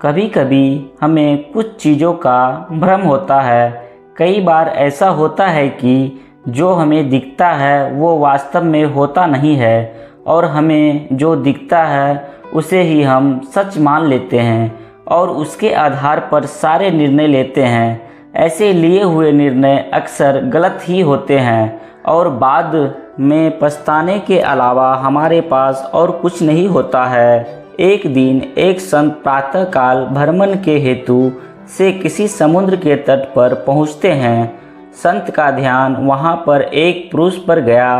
कभी कभी हमें कुछ चीज़ों का भ्रम होता है। कई बार ऐसा होता है कि जो हमें दिखता है वो वास्तव में होता नहीं है और हमें जो दिखता है उसे ही हम सच मान लेते हैं और उसके आधार पर सारे निर्णय लेते हैं। ऐसे लिए हुए निर्णय अक्सर गलत ही होते हैं और बाद में पछताने के अलावा हमारे पास और कुछ नहीं होता है। एक दिन एक संत प्रातःकाल भ्रमण के हेतु से किसी समुद्र के तट पर पहुँचते हैं। संत का ध्यान वहाँ पर एक पुरुष पर गया।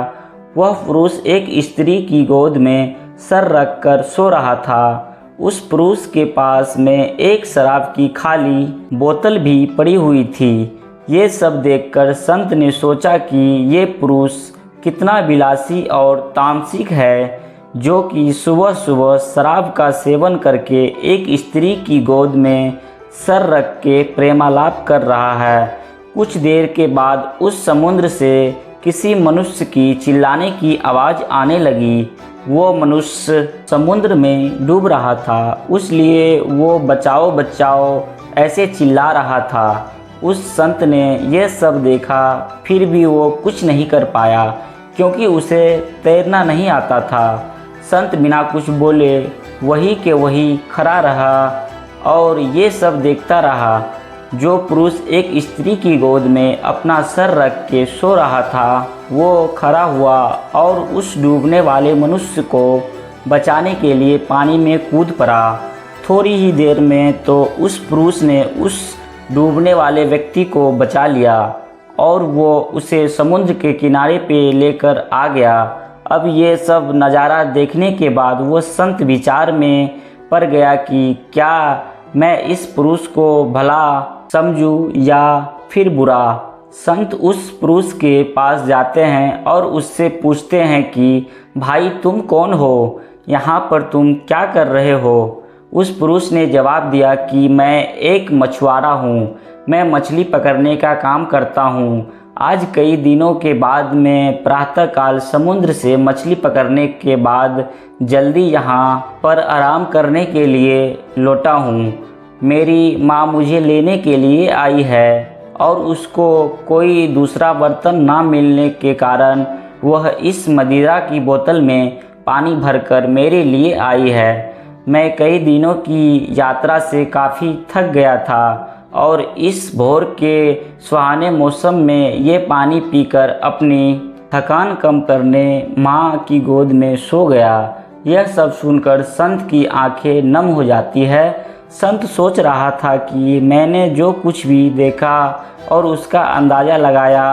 वह पुरुष एक स्त्री की गोद में सर रखकर सो रहा था। उस पुरुष के पास में एक शराब की खाली बोतल भी पड़ी हुई थी। ये सब देखकर संत ने सोचा कि ये पुरुष कितना विलासी और तामसिक है, जो कि सुबह सुबह शराब का सेवन करके एक स्त्री की गोद में सर रख के प्रेमालाप कर रहा है। कुछ देर के बाद उस समुद्र से किसी मनुष्य की चिल्लाने की आवाज़ आने लगी। वो मनुष्य समुद्र में डूब रहा था, इसलिए वो बचाओ बचाओ ऐसे चिल्ला रहा था। उस संत ने यह सब देखा, फिर भी वो कुछ नहीं कर पाया क्योंकि उसे तैरना नहीं आता था। संत बिना कुछ बोले वही के वही खड़ा रहा और ये सब देखता रहा। जो पुरुष एक स्त्री की गोद में अपना सर रख के सो रहा था वो खड़ा हुआ और उस डूबने वाले मनुष्य को बचाने के लिए पानी में कूद पड़ा। थोड़ी ही देर में तो उस पुरुष ने उस डूबने वाले व्यक्ति को बचा लिया और वो उसे समुद्र के किनारे पे लेकर आ गया। अब ये सब नज़ारा देखने के बाद वो संत विचार में पड़ गया कि क्या मैं इस पुरुष को भला समझूं या फिर बुरा। संत उस पुरुष के पास जाते हैं और उससे पूछते हैं कि भाई तुम कौन हो, यहाँ पर तुम क्या कर रहे हो। उस पुरुष ने जवाब दिया कि मैं एक मछुआरा हूँ, मैं मछली पकड़ने का काम करता हूँ। आज कई दिनों के बाद मैं प्रातःकाल समुद्र से मछली पकड़ने के बाद जल्दी यहाँ पर आराम करने के लिए लौटा हूँ। मेरी माँ मुझे लेने के लिए आई है और उसको कोई दूसरा बर्तन ना मिलने के कारण वह इस मदिरा की बोतल में पानी भरकर मेरे लिए आई है। मैं कई दिनों की यात्रा से काफ़ी थक गया था और इस भोर के सुहाने मौसम में ये पानी पीकर अपनी थकान कम करने माँ की गोद में सो गया। यह सब सुनकर संत की आंखें नम हो जाती है। संत सोच रहा था कि मैंने जो कुछ भी देखा और उसका अंदाज़ा लगाया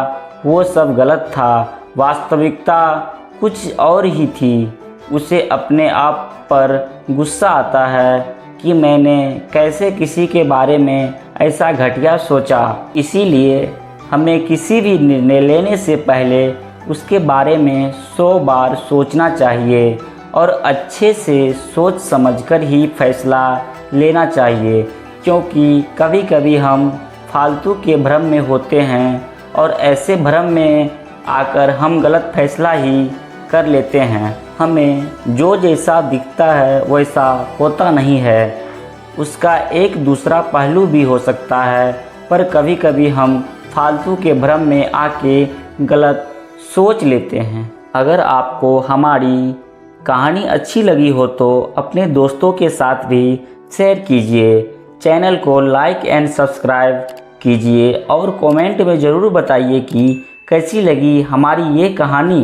वो सब गलत था, वास्तविकता कुछ और ही थी। उसे अपने आप पर गुस्सा आता है कि मैंने कैसे किसी के बारे में ऐसा घटिया सोचा। इसीलिए हमें किसी भी निर्णय लेने से पहले उसके बारे में 100 बार सोचना चाहिए और अच्छे से सोच समझकर ही फैसला लेना चाहिए, क्योंकि कभी कभी हम फालतू के भ्रम में होते हैं और ऐसे भ्रम में आकर हम गलत फैसला ही कर लेते हैं। हमें जो जैसा दिखता है वैसा होता नहीं है, उसका एक दूसरा पहलू भी हो सकता है, पर कभी कभी हम फालतू के भ्रम में आके गलत सोच लेते हैं। अगर आपको हमारी कहानी अच्छी लगी हो तो अपने दोस्तों के साथ भी शेयर कीजिए। चैनल को लाइक एंड सब्सक्राइब कीजिए और कमेंट में ज़रूर बताइए कि कैसी लगी हमारी ये कहानी।